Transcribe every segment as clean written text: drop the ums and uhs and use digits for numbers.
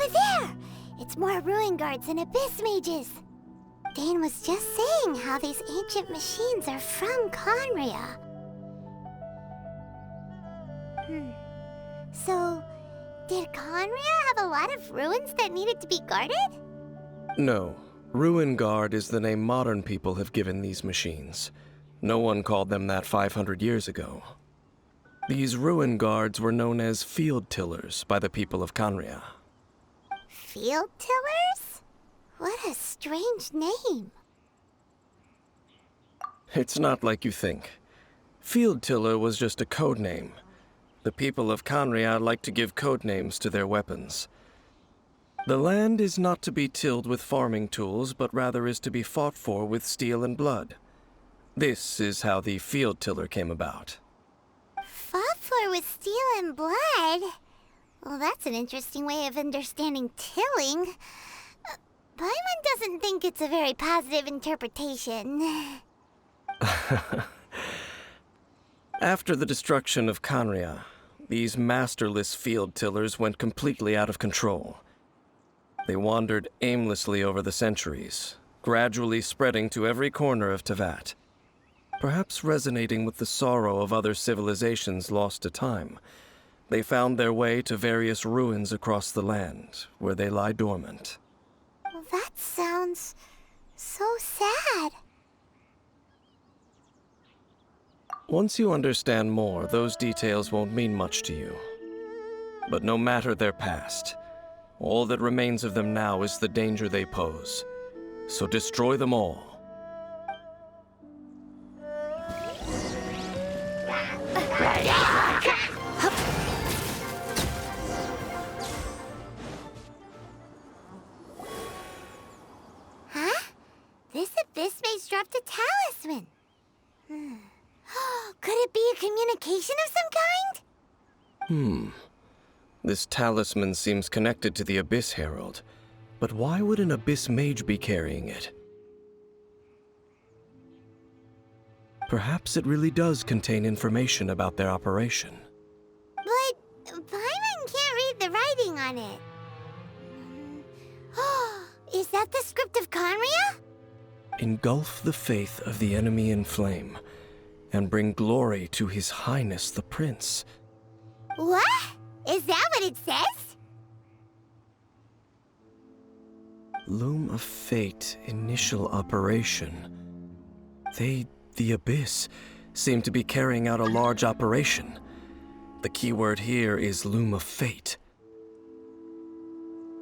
over there! It's more ruin guards and abyss mages. Dane was just saying how these ancient machines are from Conria. So, did Conria have a lot of ruins that needed to be guarded? No. Ruin Guard is the name modern people have given these machines. No one called them that 500 years ago. These Ruin Guards were known as Field Tillers by the people of Conria. Field Tillers? What a strange name. It's not like you think. Field Tiller was just a code name. The people of Conria like to give code names to their weapons. The land is not to be tilled with farming tools, but rather is to be fought for with steel and blood. This is how the Field Tiller came about. Fought for with steel and blood? Well, that's an interesting way of understanding tilling. Paimon doesn't think it's a very positive interpretation. After the destruction of Conria, these masterless field tillers went completely out of control. They wandered aimlessly over the centuries, gradually spreading to every corner of Teyvat. Perhaps resonating with the sorrow of other civilizations lost to time, they found their way to various ruins across the land, where they lie dormant. Well, that sounds so sad. Once you understand more, those details won't mean much to you. But no matter their past, all that remains of them now is the danger they pose. So destroy them all. Huh? This abyss mage dropped a talisman. Could it be a communication of some kind? This talisman seems connected to the Abyss Herald. But why would an Abyss Mage be carrying it? Perhaps it really does contain information about their operation. But Paimon can't read the writing on it. Is that the script of Conria? Engulf the faith of the enemy in flame, and bring glory to His Highness the Prince. What? Is that what it says? Loom of Fate, initial operation. They, the Abyss, seem to be carrying out a large operation. The keyword here is Loom of Fate.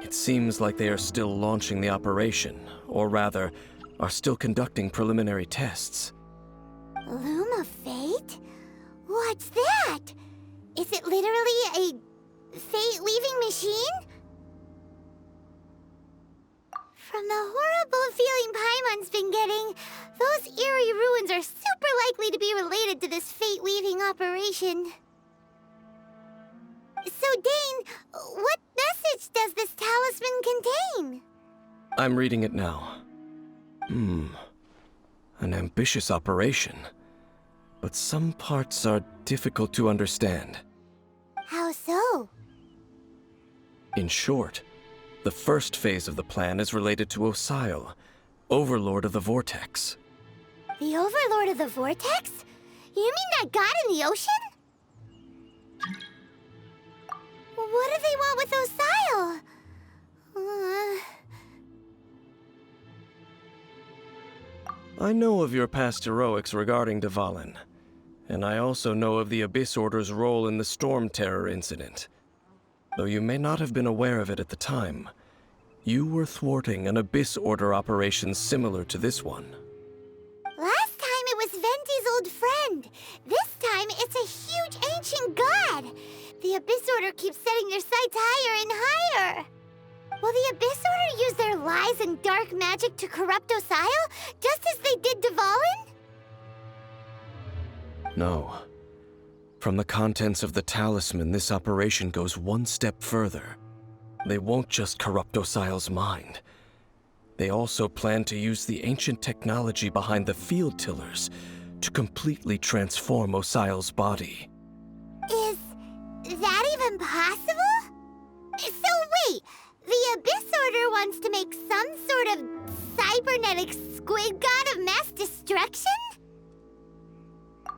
It seems like they are still launching the operation, or rather, are still conducting preliminary tests. Loom of Fate? What's that? Is it literally a fate-weaving machine? From the horrible feeling Paimon's been getting, those eerie ruins are super likely to be related to this fate-weaving operation. So, Dane, what message does this talisman contain? I'm reading it now. An ambitious operation. But some parts are difficult to understand. How so? In short, the first phase of the plan is related to Osile, Overlord of the Vortex. The Overlord of the Vortex? You mean that god in the ocean? What do they want with Osile? I know of your past heroics regarding Dvalin, and I also know of the Abyss Order's role in the Storm Terror incident. Though you may not have been aware of it at the time, you were thwarting an Abyss Order operation similar to this one. Last time it was Venti's old friend. This time it's a huge ancient god. The Abyss Order keeps setting their sights higher and higher. Will the Abyss Order use their lies and dark magic to corrupt Osile, just as they did Dvalin? No. From the contents of the talisman, this operation goes one step further. They won't just corrupt Osile's mind. They also plan to use the ancient technology behind the field tillers to completely transform Osile's body. Is that even possible? So wait, the wants to make some sort of cybernetic squid god of mass destruction?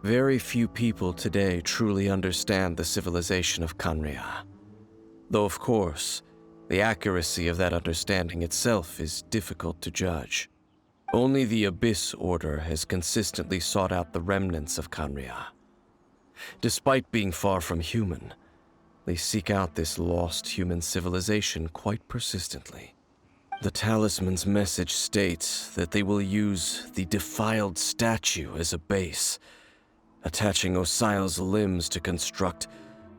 Very few people today truly understand the civilization of Khaenri'ah. Though, of course, the accuracy of that understanding itself is difficult to judge. Only the Abyss Order has consistently sought out the remnants of Khaenri'ah. Despite being far from human, they seek out this lost human civilization quite persistently. The talisman's message states that they will use the defiled statue as a base, attaching Osial's limbs to construct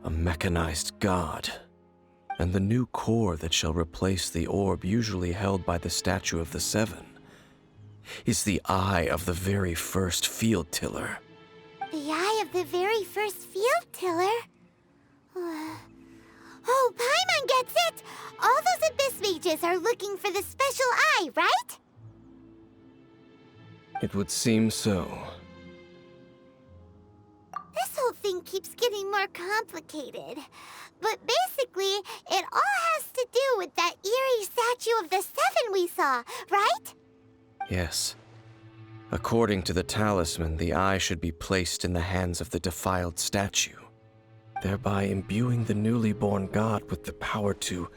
a mechanized god. And the new core that shall replace the orb usually held by the Statue of the Seven is the eye of the very first field tiller. The eye of the very first field tiller? Oh, Paimon gets it! All those Abyss mages are looking for the special eye, right? It would seem so. This whole thing keeps getting more complicated. But basically, it all has to do with that eerie Statue of the Seven we saw, right? Yes. According to the talisman, the eye should be placed in the hands of the defiled statue, thereby imbuing the newly born god with the power to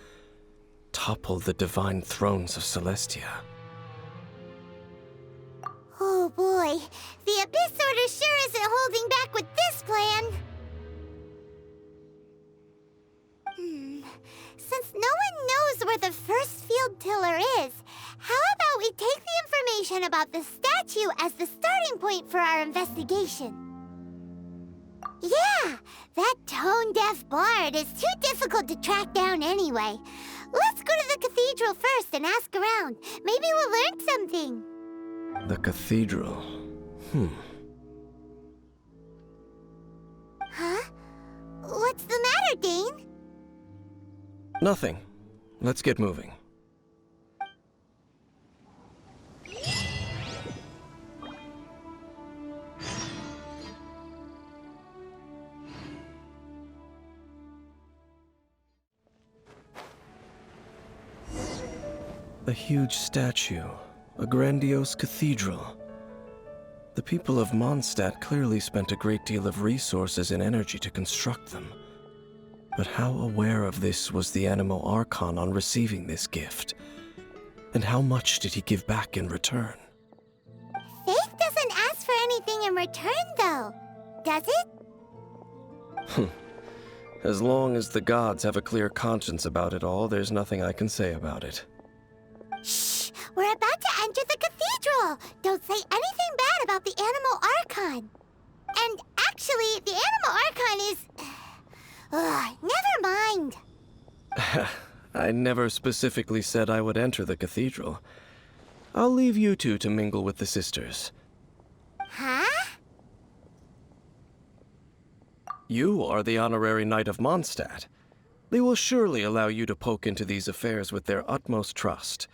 topple the divine thrones of Celestia. Oh boy, the Abyss Order sure isn't holding back with this plan. Since no one knows where the first field tiller is, how about we take the information about the statue as the starting point for our investigation? Yeah, that tone-deaf bard is too difficult to track down anyway. Let's go to the cathedral first and ask around. Maybe we'll learn something. The cathedral. Huh? What's the matter, Dane? Nothing. Let's get moving. A huge statue, a grandiose cathedral. The people of Mondstadt clearly spent a great deal of resources and energy to construct them. But how aware of this was the Animo Archon on receiving this gift? And how much did he give back in return? Faith doesn't ask for anything in return, though, does it? As long as the gods have a clear conscience about it all, there's nothing I can say about it. Shh! We're about to enter the cathedral! Don't say anything bad about the Animo Archon! And actually, the Animo Archon is... never mind! I never specifically said I would enter the cathedral. I'll leave you two to mingle with the sisters. Huh? You are the honorary knight of Mondstadt. They will surely allow you to poke into these affairs with their utmost trust.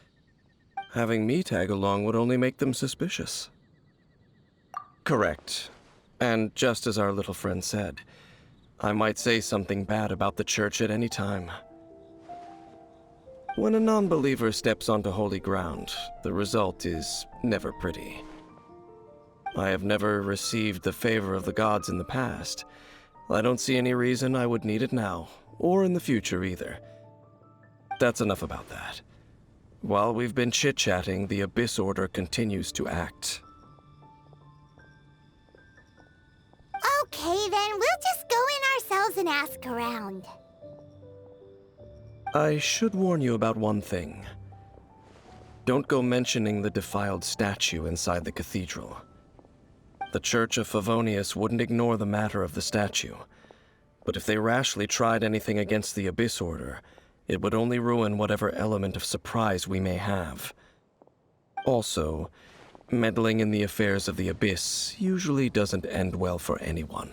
Having me tag along would only make them suspicious. Correct. And just as our little friend said, I might say something bad about the church at any time. When a non-believer steps onto holy ground, the result is never pretty. I have never received the favor of the gods in the past. I don't see any reason I would need it now, or in the future either. That's enough about that. While we've been chit-chatting, the Abyss Order continues to act. Okay, then we'll just go in ourselves and ask around. I should warn you about one thing. Don't go mentioning the defiled statue inside the cathedral. The Church of Favonius wouldn't ignore the matter of the statue, but if they rashly tried anything against the Abyss Order, it would only ruin whatever element of surprise we may have. Also, meddling in the affairs of the Abyss usually doesn't end well for anyone.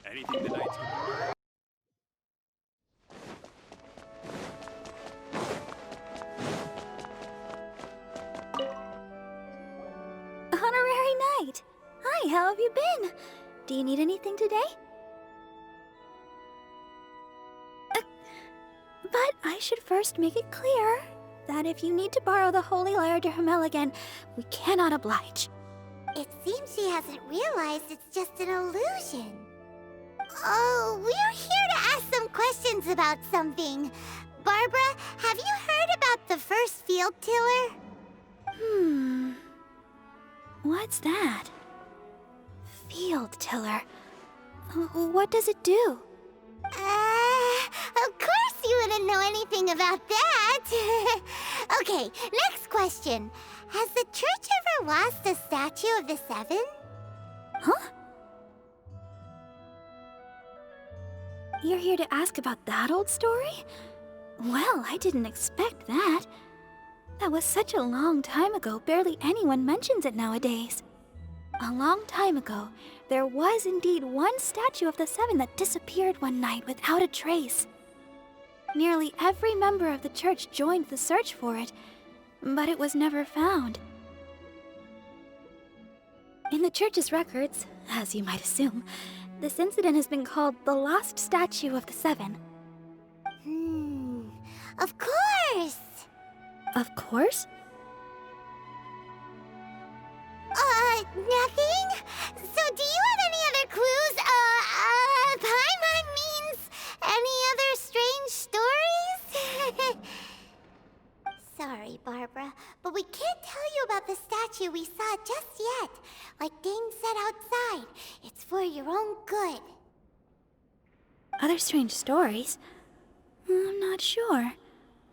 Anything tonight? Honorary Knight! Hi, how have you been? Do you need anything today? But I should first make it clear that if you need to borrow the Holy Lyre de Hermel again, we cannot oblige. It seems she hasn't realized it's just an illusion. Oh, we're here to ask some questions about something. Barbara, have you heard about the first field tiller? What's that? Field tiller. What does it do? Of course you wouldn't know anything about that. Okay, next question. Has the church ever lost a statue of the Seven? Huh? You're here to ask about that old story? Well, I didn't expect that. That was such a long time ago, barely anyone mentions it nowadays. A long time ago, there was indeed one statue of the Seven that disappeared one night without a trace. Nearly every member of the church joined the search for it, but it was never found. In the church's records, as you might assume, this incident has been called the Lost Statue of the Seven. Of course! Of course? Nothing? So do you have any other clues? Paimon means any other strange stories? Sorry, Barbara, but we can't tell you about the statue we saw just yet. Like Dane said outside, it's for your own good. Other strange stories? I'm not sure.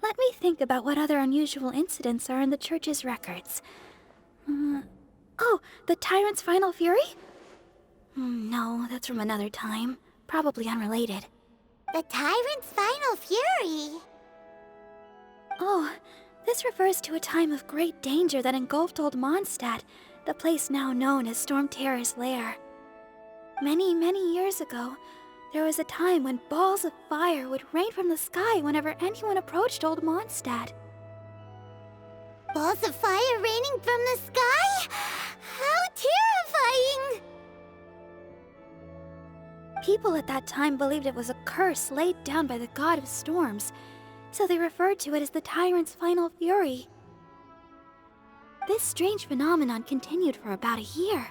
Let me think about what other unusual incidents are in the church's records. Oh, the Tyrant's Final Fury? No, that's from another time. Probably unrelated. The Tyrant's Final Fury? Oh, this refers to a time of great danger that engulfed Old Mondstadt, the place now known as Storm Terror's lair. Many, many years ago, there was a time when balls of fire would rain from the sky whenever anyone approached Old Mondstadt. Balls of fire raining from the sky? How terrifying! People at that time believed it was a curse laid down by the god of storms, so they referred to it as the Tyrant's Final Fury. This strange phenomenon continued for about a year.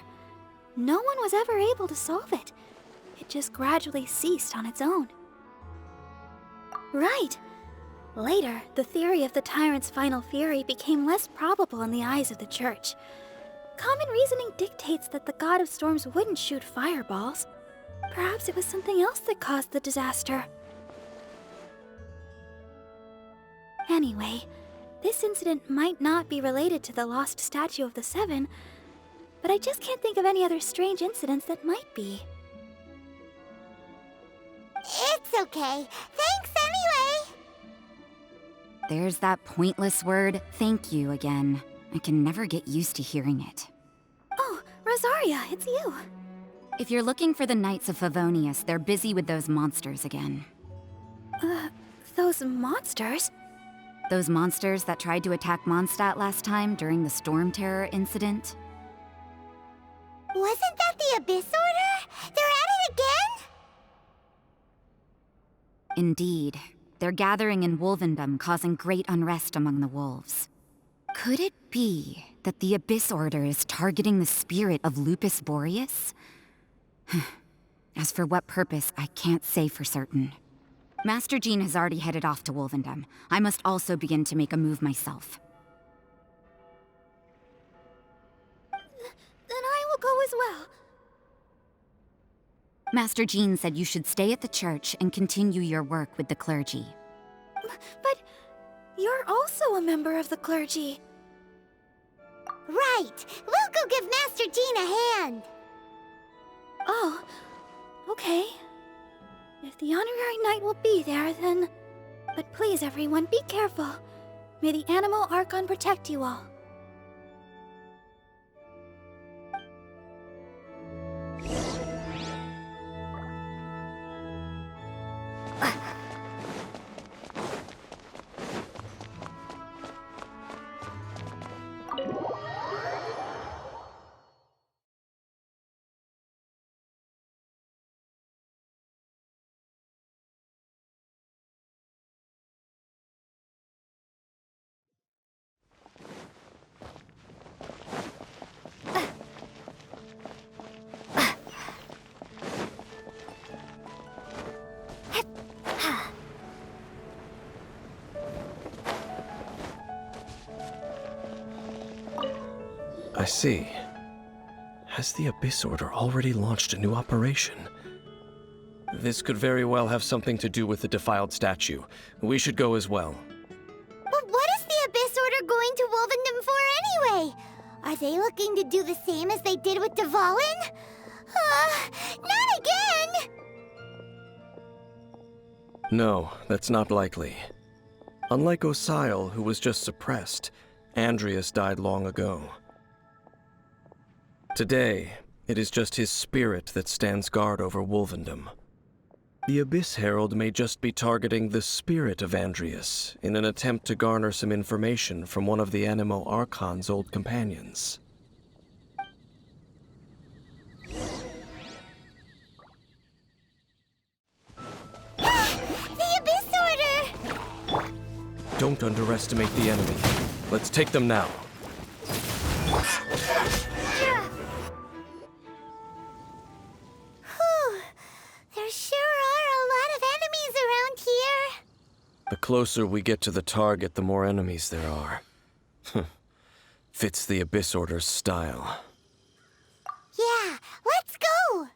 No one was ever able to solve it. It just gradually ceased on its own. Right. Later, the theory of the Tyrant's Final Fury became less probable in the eyes of the church. Common reasoning dictates that the god of storms wouldn't shoot fireballs. Perhaps it was something else that caused the disaster. Anyway, this incident might not be related to the lost statue of the Seven, but I just can't think of any other strange incidents that might be. It's okay. Thanks anyway. There's that pointless word, thank you, again. I can never get used to hearing it. Oh, Rosaria, it's you. If you're looking for the Knights of Favonius, they're busy with those monsters again. Those monsters? Those monsters that tried to attack Mondstadt last time during the Storm Terror incident? Wasn't that the Abyss Order? They're at it again? Indeed. They're gathering in Wolvendom, causing great unrest among the wolves. Could it be that the Abyss Order is targeting the spirit of Lupus Boreas? As for what purpose, I can't say for certain. Master Jean has already headed off to Wolvendom. I must also begin to make a move myself. Then I will go as well. Master Jean said you should stay at the church and continue your work with the clergy. But you're also a member of the clergy. Right. We'll go give Master Jean a hand. Oh, okay. If the honorary knight will be there, then... But please, everyone, be careful. May the Animal Archon protect you all. see. Has the Abyss Order already launched a new operation? This could very well have something to do with the defiled statue. We should go as well. But what is the Abyss Order going to Wolvendom for anyway? Are they looking to do the same as they did with Dvalin? Not again! No, that's not likely. Unlike Osile, who was just suppressed, Andrias died long ago. Today, it is just his spirit that stands guard over Wolvendom. The Abyss Herald may just be targeting the spirit of Andrias in an attempt to garner some information from one of the Animo Archon's old companions. The Abyss Order! Don't underestimate the enemy. Let's take them now. Whew. There sure are a lot of enemies around here. The closer we get to the target, the more enemies there are. Fits the Abyss Order's style. Yeah, let's go!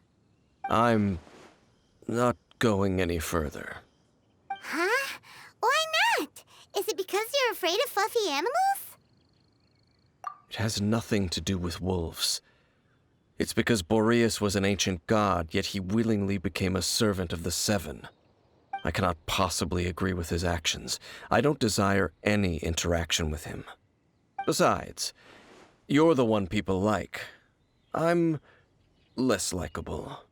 I'm not going any further. Huh? Why not? Is it because you're afraid of fluffy animals? It has nothing to do with wolves. It's because Boreas was an ancient god, yet he willingly became a servant of the Seven. I cannot possibly agree with his actions. I don't desire any interaction with him. Besides, you're the one people like. I'm less likable.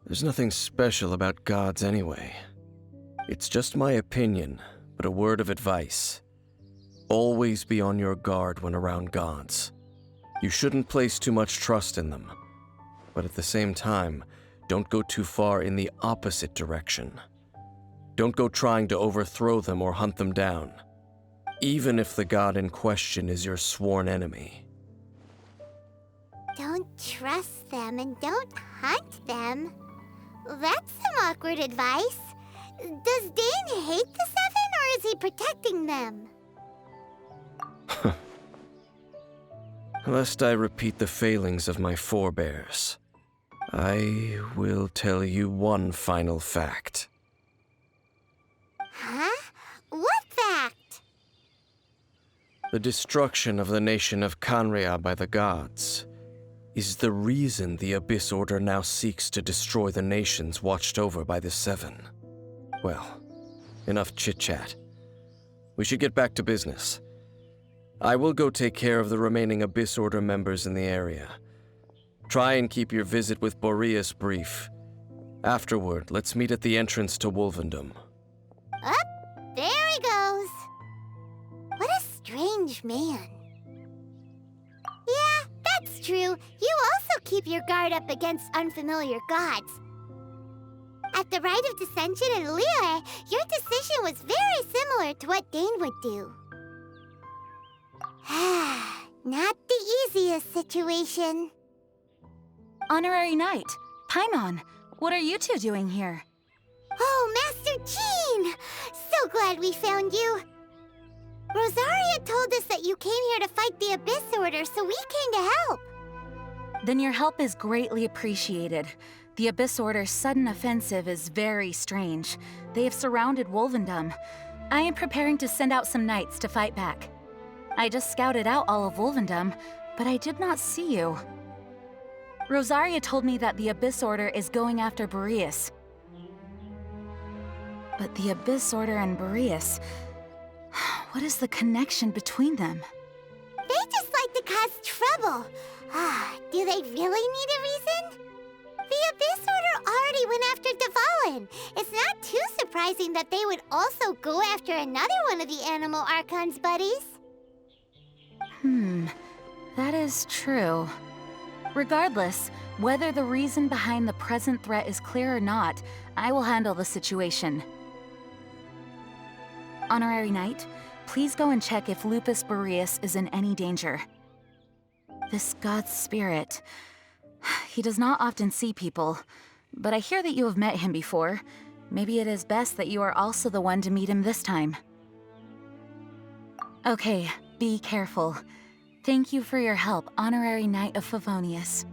There's nothing special about gods anyway. It's just my opinion, but a word of advice. Always be on your guard when around gods. You shouldn't place too much trust in them. But at the same time, don't go too far in the opposite direction. Don't go trying to overthrow them or hunt them down, even if the god in question is your sworn enemy. Don't trust them and don't hunt them. That's some awkward advice. Does Dane hate the Seven, or is he protecting them? Lest I repeat the failings of my forebears, I will tell you one final fact. Huh? What fact? The destruction of the nation of Khaenri'ah by the gods is the reason the Abyss Order now seeks to destroy the nations watched over by the Seven. Well, enough chit-chat. We should get back to business. I will go take care of the remaining Abyss Order members in the area. Try and keep your visit with Boreas brief. Afterward, let's meet at the entrance to Wolvendom. Up, there he goes. What a strange man. Yeah, that's true. You also keep your guard up against unfamiliar gods. At the Rite of Dissension in Liyue, your decision was very similar to what Dane would do. Not the easiest situation. Honorary Knight, Paimon, what are you two doing here? Oh, Master Jean! So glad we found you. Rosaria told us that you came here to fight the Abyss Order, so we came to help. Then your help is greatly appreciated. The Abyss Order's sudden offensive is very strange. They have surrounded Wolvendom. I am preparing to send out some knights to fight back. I just scouted out all of Wolvendom, but I did not see you. Rosaria told me that the Abyss Order is going after Boreas. But the Abyss Order and Boreas... what is the connection between them? They just like to cause trouble. Do they really need a reason? The Abyss Order already went after Dvalin. It's not too surprising that they would also go after another one of the Animo Archon's buddies. That is true. Regardless, whether the reason behind the present threat is clear or not, I will handle the situation. Honorary Knight, please go and check if Lupus Boreas is in any danger. This god's spirit... he does not often see people, but I hear that you have met him before. Maybe it is best that you are also the one to meet him this time. Okay, be careful. Thank you for your help, Honorary Knight of Favonius.